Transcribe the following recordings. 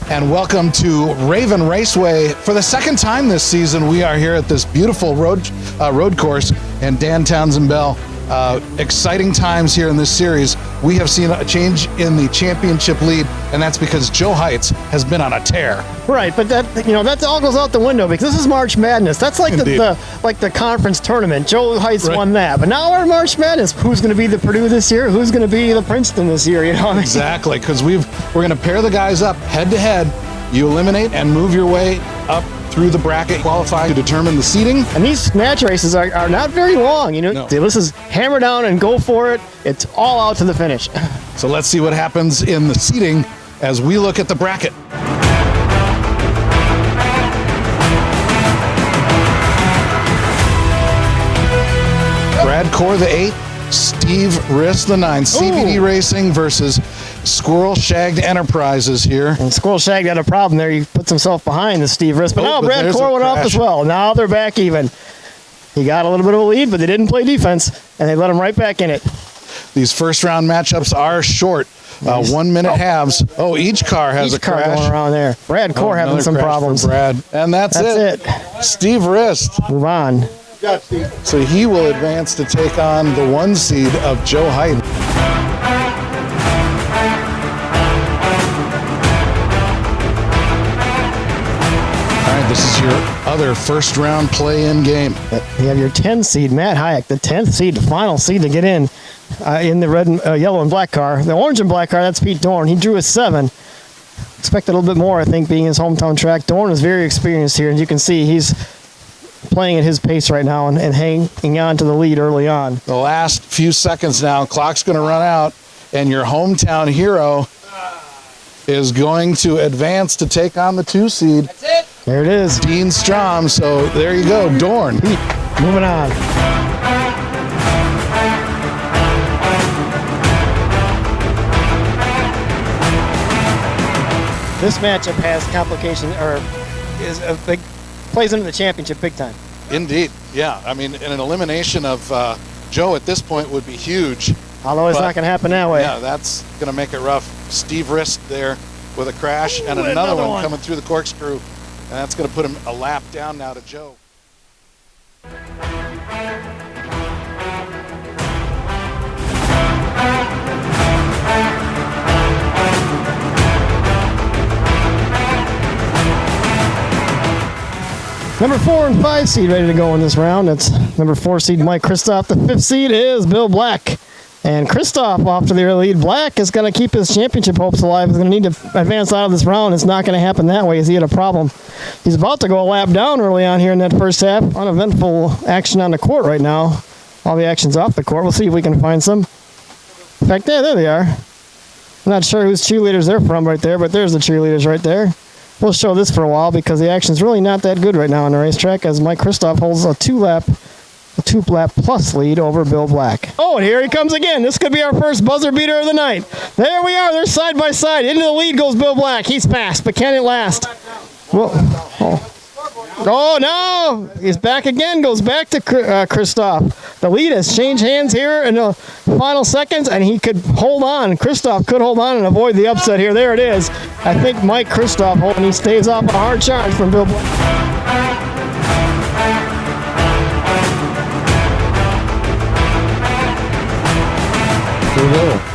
and welcome to Raven Raceway. For the second time this season, we are here at this beautiful road course in Dan Townsend Bell. Exciting times here in this series. We have seen a change in the championship lead, and that's because Joe Heitz has been on a tear. Right, but that all goes out the window because this is March Madness. That's like the conference tournament. Joe Heitz won that, but now we're in March Madness. Who's going to be the Purdue this year? Who's going to be the Princeton this year? You know, exactly, because we're going to pair the guys up head to head. You eliminate and move your way up through the bracket, qualify to determine the seeding. And these match races are not very long. You know, no. This is hammer down and go for it. It's all out to the finish. So let's see what happens in the seeding as we look at the bracket. Brad Core, the 8, Steve Riss, the 9. CBD Racing versus Squirrel Shagged Enterprises here. And Squirrel Shagged had a problem there. He puts himself behind the Steve Riss. But now Brad Core went off as well. Now they're back even. He got a little bit of a lead, but they didn't play defense, and they let him right back in it. These first-round matchups are short. 1 minute halves. Oh, each car has a crash. Going around there. Brad Core having some problems. Brad. And that's it. Steve Riss. Move on. So he will advance to take on the 1 seed of Joe Heitz. This is your other first-round play-in game. You have your 10 seed, Matt Hayek, the 10th seed, the final seed to get in the red, yellow, and black car. The orange and black car, that's Pete Dorn. He drew a 7. Expected a little bit more, I think, being his hometown track. Dorn is very experienced here, and you can see he's playing at his pace right now and hanging on to the lead early on. The last few seconds now, clock's going to run out, and your hometown hero is going to advance to take on the 2 seed. That's it. There it is. Dean Strom. So there you go, Dorn. Moving on. This matchup has complication, or plays into the championship big time. Indeed, yeah. I mean, an elimination of Joe at this point would be huge. Although it's not going to happen that way. Yeah, that's going to make it rough. Steve Riss there with a crash, and another one coming through the corkscrew. And that's going to put him a lap down now to Joe. Number 4 and 5 seed ready to go in this round. That's number 4 seed Mike Kristoff. The 5th seed is Bill Black. And Kristoff off to the lead. Black is going to keep his championship hopes alive. He's going to need to advance out of this round. It's not going to happen that way as he had a problem. He's about to go a lap down early on here in that first half. Uneventful action on the court right now. All the action's off the court. We'll see if we can find some. In fact, there they are. I'm not sure whose cheerleaders they're from right there, but there's the cheerleaders right there. We'll show this for a while because the action's really not that good right now on the racetrack as Mike Kristoff holds a 2-lap plus lead over Bill Black. Oh, and here he comes again. This could be our first buzzer beater of the night. There we are. They're side by side. Into the lead goes Bill Black. He's fast, but can it last? Well, oh no! He's back again. Goes back to Kristoff. The lead has changed hands here in the final seconds, and he could hold on. Kristoff could hold on and avoid the upset here. There it is. I think Mike Kristoff holding. He stays off a hard charge from Bill Black.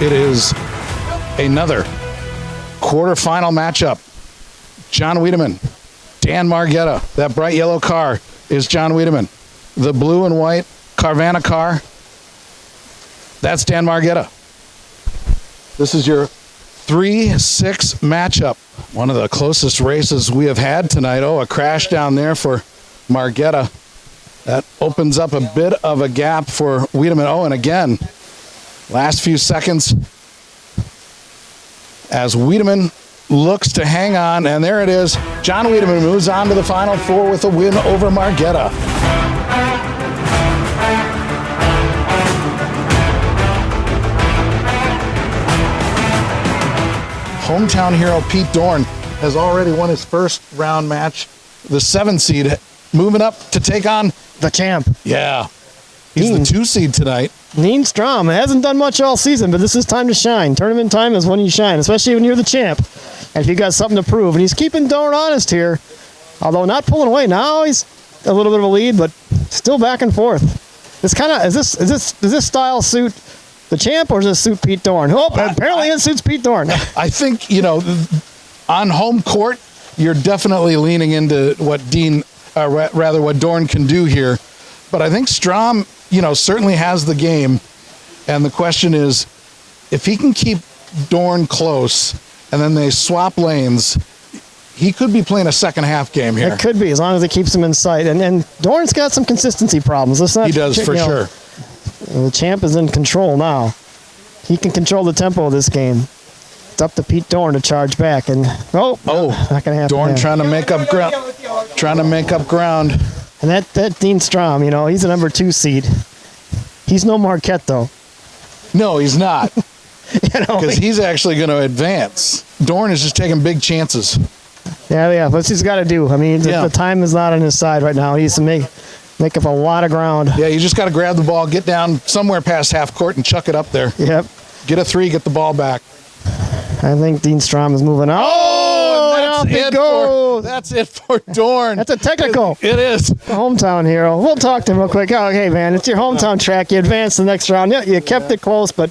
It is another quarterfinal matchup. John Wiedemann, Dan Margetta. That bright yellow car is John Wiedemann. The blue and white Carvana car, that's Dan Margetta. This is your 3-6 matchup. One of the closest races we have had tonight. Oh, a crash down there for Margetta. That opens up a bit of a gap for Wiedemann. Oh, and again, last few seconds as Wiedemann looks to hang on, and there it is. John Wiedemann moves on to the Final Four with a win over Margetta. Hometown hero Pete Dorn has already won his first round match. The 7 seed moving up to take on the champ. Yeah. He's the 2 seed tonight. Dean Strom hasn't done much all season, but this is time to shine. Tournament time is when you shine, especially when you're the champ. And if you got something to prove, and he's keeping Dorn honest here, although not pulling away. Now he's a little bit of a lead, but still back and forth. This kind of does this style suit the champ, or does it suit Pete Dorn? Oh, apparently it suits Pete Dorn. I think, on home court, you're definitely leaning into what what Dorn can do here. But I think Strom, certainly has the game. And the question is, if he can keep Dorn close and then they swap lanes, he could be playing a second half game here. It could be, as long as it keeps him in sight. And Dorn's got some consistency problems. He does, for sure. The champ is in control now. He can control the tempo of this game. It's up to Pete Dorn to charge back. And not gonna happen. Dorn trying to make up ground. And that Dean Strom, he's a number 2 seed. He's no Marquette, though. No, he's not. Because he's actually going to advance. Dorn is just taking big chances. Yeah. What's he's got to do? I mean, the time is not on his side right now. He needs to make up a lot of ground. Yeah, you just got to grab the ball, get down somewhere past half court, and chuck it up there. Yep. Get a 3, get the ball back. I think Dean Strom is moving on. That's it for Dorn. That's a technical. It is. The hometown hero. We'll talk to him real quick. Oh, hey, man, it's your hometown track. You advanced the next round. Yeah, you kept it close, but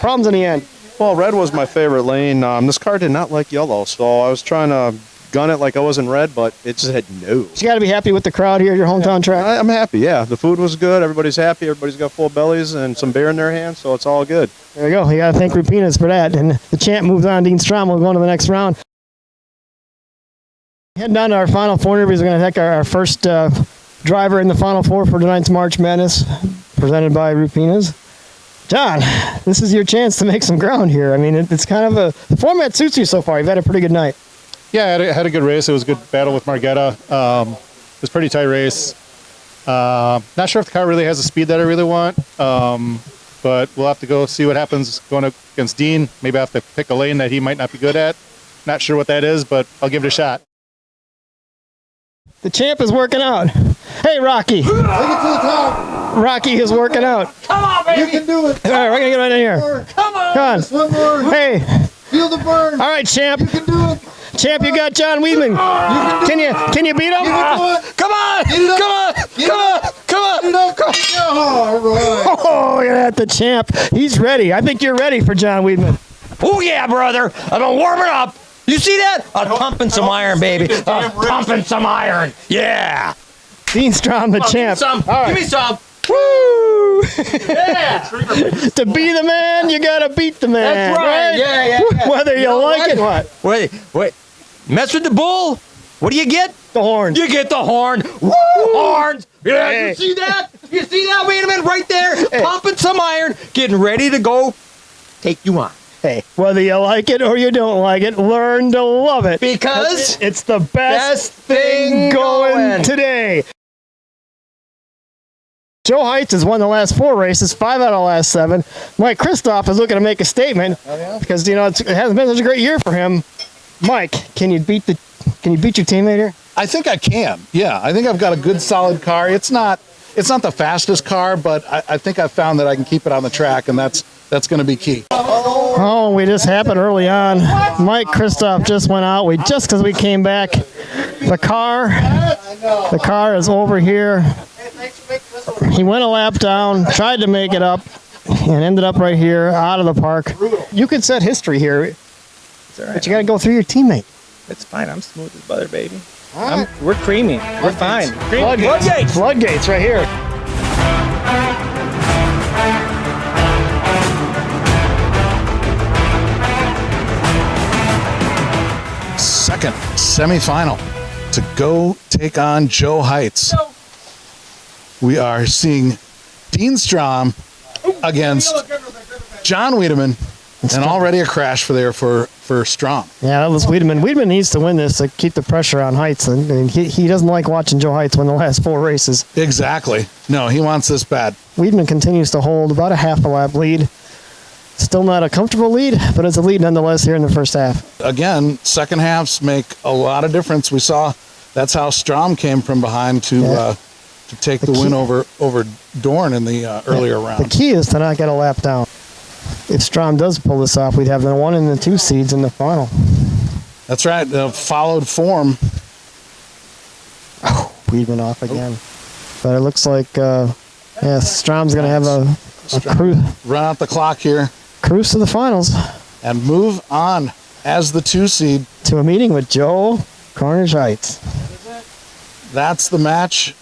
problems in the end. Well, red was my favorite lane. This car did not like yellow, so I was trying to gun it like I was in red, but it just had no. You got to be happy with the crowd here at your hometown track. I'm happy, yeah. The food was good. Everybody's happy. Everybody's got full bellies and some beer in their hands, so it's all good. There you go. You got to thank Rupinas for that. And the champ moves on. Dean Strom will go on to the next round. Heading down to our Final Four interviews. We're going to take our first driver in the Final Four for tonight's March Madness, presented by Rupinas. John, this is your chance to make some ground here. I mean, it's kind of the format suits you so far. You've had a pretty good night. Yeah, I had a good race. It was a good battle with Margetta. It was a pretty tight race. Not sure if the car really has the speed that I really want, but we'll have to go see what happens going up against Dean. Maybe I have to pick a lane that he might not be good at. Not sure what that is, but I'll give it a shot. The champ is working out. Hey, Rocky. Take it to the top. Rocky is working out. Come on, baby. You can do it. All right, we're going to get right in here. Come on. Come on. Just one more. Hey. Feel the burn. All right, champ. You can do it. Champ, you got John Wiedemann. Can you beat him? You can do it. Come on. Come on. Come on. All right. Oh, you're at the champ. He's ready. I think you're ready for John Wiedemann. Oh, yeah, brother. I've been warming up. You see that? I'm pumping some iron, baby. I'm pumping some iron. Yeah. Dean Strom, the champ. Give me some. Right. Give me some. Woo! Yeah. To be the man, you got to beat the man. That's right. Yeah. Whether you like it or what. Wait. Mess with the bull. What do you get? The horns. You get the horn. Woo! Horns. Yeah. Hey. You see that? You see that? Wait a minute. Right there. Hey. Pumping some iron. Getting ready to go take you on. Hey, whether you like it or you don't like it, learn to love it. Because it's the best thing going today. Joe Heitz has won the last 4 races, 5 out of the last 7. Mike Kristoff is looking to make a statement because it hasn't been such a great year for him. Mike, can you beat your teammate here? I think I can. Yeah, I think I've got a good, solid car. It's not the fastest car, but I think I've found that I can keep it on the track, and that's going to be key. Oh, we just happened early on. Mike Kristoff just went out. Because we came back. The car is over here. He went a lap down, tried to make it up, and ended up right here, out of the park. You could set history here, but you got to go through your teammate. It's fine. I'm smooth as butter, baby. We're creamy. We're fine. Floodgates right here. Second semifinal to go take on Joe Heitz. We are seeing Dean Strom against John Wiedemann, and already a crash for Strom. Yeah, that was Wiedemann. Wiedemann needs to win this to keep the pressure on Heitz, and he doesn't like watching Joe Heitz win the last 4 races. Exactly. No, he wants this bad. Wiedemann continues to hold about a half a lap lead. Still not a comfortable lead, but it's a lead nonetheless here in the first half. Again, second halves make a lot of difference. We saw that's how Strom came from behind to take the win over Dorn in the earlier round. The key is to not get a lap down. If Strom does pull this off, we'd have the 1 and the 2 seeds in the final. That's right. The followed form. Weedman off again. But it looks like, Strom's going to have a Run out the clock here cruise to the finals. and move on as the 2 seed. To a meeting with Joe Heitz. That's the match.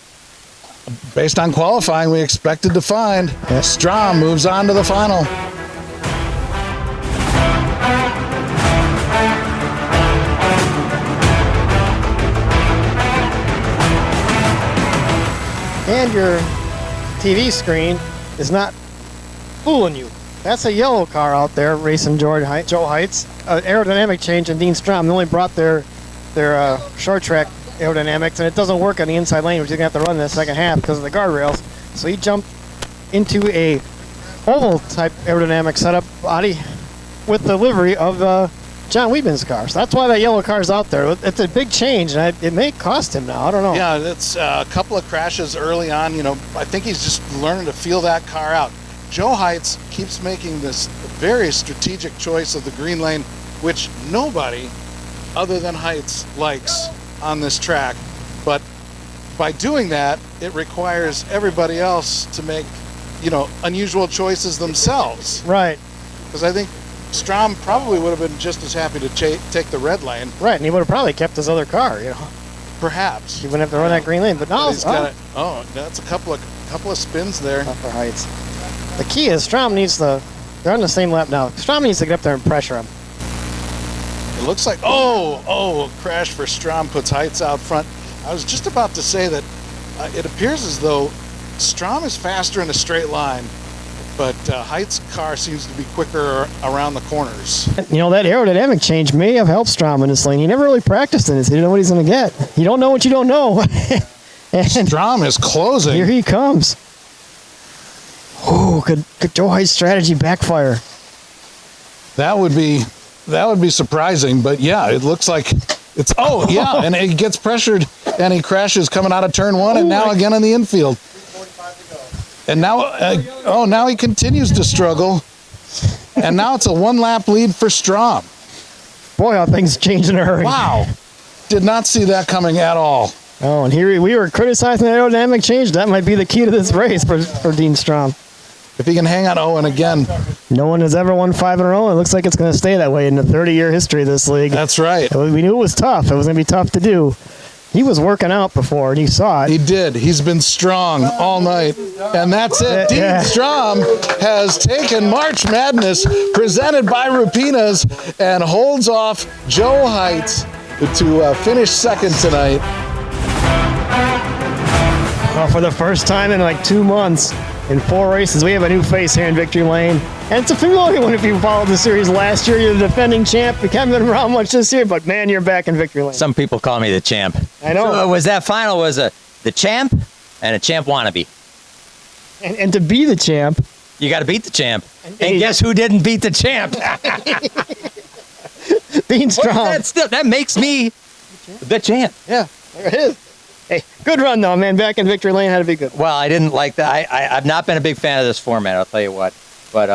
Based on qualifying, we expected to find. Strom moves on to the final. And your TV screen is not fooling you. That's a yellow car out there racing Joe Heitz. Aerodynamic change in Dean Strom. They only brought their short track aerodynamics, and it doesn't work on the inside lane, which you're going to have to run in the second half because of the guardrails. So he jumped into a oval type aerodynamic setup body with the livery of John Weidman's car. So that's why that yellow car is out there. It's a big change, and it may cost him now. I don't know. Yeah, it's a couple of crashes early on. I think he's just learning to feel that car out. Joe Heitz keeps making this very strategic choice of the green lane, which nobody other than Heitz likes on this track. But by doing that, it requires everybody else to make, unusual choices themselves. Right. Because I think Strom probably would have been just as happy to take the red lane. Right, and he would have probably kept his other car, Perhaps. He wouldn't have to run that green lane. But now, that's a couple of spins there. Not for Heitz. The key is Strom needs to. They're on the same lap now. Strom needs to get up there and pressure him. It looks like crash for Strom puts Heitz out front. I was just about to say that it appears as though Strom is faster in a straight line, but Heitz's car seems to be quicker around the corners. That aerodynamic change may have helped Strom in this lane. He never really practiced in this. He didn't know what he's going to get. You don't know what you don't know. And Strom is closing. here he comes. Oh, could Joe Heitz' strategy backfire? That would be surprising, but yeah, it looks like it's and he gets pressured and he crashes coming out of turn 1 and now again in the infield. And now he continues to struggle. And now it's a 1-lap lead for Strom. Boy, how things change in a hurry. Wow. Did not see that coming at all. Oh, and here we were criticizing the aerodynamic change. That might be the key to this race for Dean Strom. If he can hang on, and again. No one has ever won 5 in a row. It looks like it's going to stay that way in the 30-year history of this league. That's right. We knew it was tough. It was going to be tough to do. He was working out before, and he saw it. He did. He's been strong all night. And that's it. Dean Strom has taken March Madness, presented by Rupinas, and holds off Joe Heitz to finish second tonight. Well, for the first time in like 2 months, in 4 races, we have a new face here in Victory Lane. And it's a familiar one if you followed the series last year. You're the defending champ. You haven't been around much this year, but man, you're back in Victory Lane. Some people call me the champ. I know. So that final was the champ and a champ wannabe. And to be the champ, you got to beat the champ. And guess who didn't beat the champ? Dean Strom. That makes me the champ. Yeah, there it is. Hey, good run though, man. Back in Victory Lane had to be good. Well, I didn't like that. I've not been a big fan of this format, I'll tell you what. But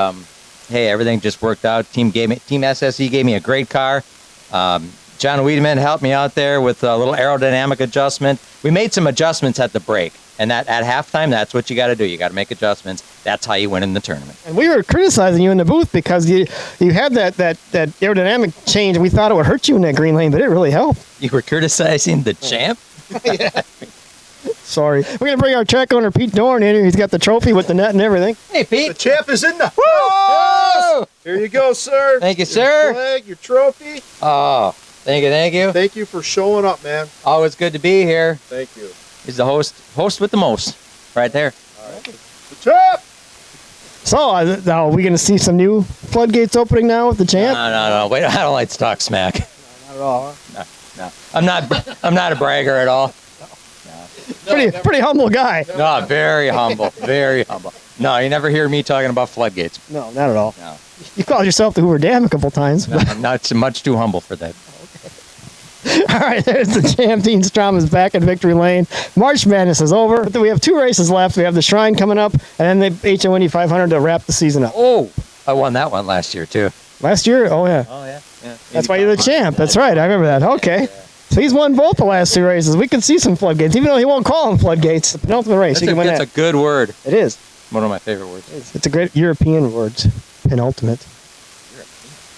hey, everything just worked out. Team SSE gave me a great car. John Weidman helped me out there with a little aerodynamic adjustment. We made some adjustments at the break, and that at halftime, that's what you got to do. You got to make adjustments. That's how you win in the tournament. And we were criticizing you in the booth because you had that aerodynamic change. We thought it would hurt you in that green lane, but it really helped. You were criticizing the champ? Yeah. Sorry. We're going to bring our track owner, Pete Dorn, in here. He's got the trophy with the net and everything. Hey, Pete. The champ is in the Woo! Here you go, sir. Thank you, Your sir. flag, your trophy. Oh, thank you. Thank you for showing up, man. Always good to be here. Thank you. He's the host with the most, right there. All right. The champ. So, now are we going to see some new floodgates opening now with the champ? No. Wait, I don't like to talk smack. Not at all. Huh? No. I'm not a bragger at all. Pretty humble guy. No, very humble. Very humble. No, you never hear me talking about floodgates. No, not at all. No. You called yourself the Hoover Dam a couple times. No, I'm not much too humble for that. All right, there's the champ. Dean Strom is back in Victory Lane. March Madness is over. We have 2 races left. We have the Shrine coming up, and then the HO Indy 500 to wrap the season up. Oh, I won that one last year, too. Last year? Oh, yeah. Oh, yeah. That's why you're the champ. That's right. I remember that. Okay. So he's won both the last 2 races. We can see some floodgates, even though he won't call them floodgates. The penultimate race. That's a good word. It is. One of my favorite words. It's a great European word. Penultimate.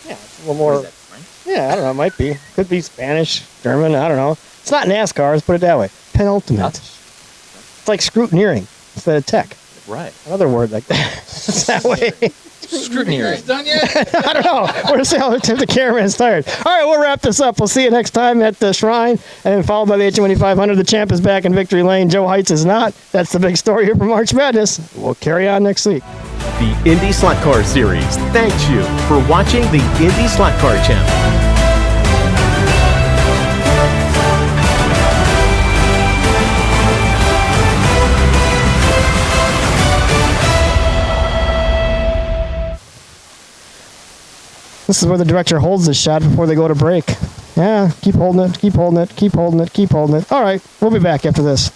Yeah, it's a little more. What is that, French? Yeah, I don't know. It might be. Could be Spanish, German. I don't know. It's not NASCAR. Let's put it that way. Penultimate. It's like scrutineering instead of tech. Right. Another word like that. It's that way. Scrutiny. Done yet? I don't know. We're going to see how the cameraman's tired. All right, we'll wrap this up. We'll see you next time at the Shrine, and followed by the HM 500. The champ is back in victory lane. Joe Heitz is not. That's the big story here for March Madness. We'll carry on next week. The Indy Slot Car Series thanks you for watching the Indy Slot Car channel. This is where the director holds this shot before they go to break. Yeah, keep holding it, keep holding it, keep holding it, keep holding it. All right, we'll be back after this.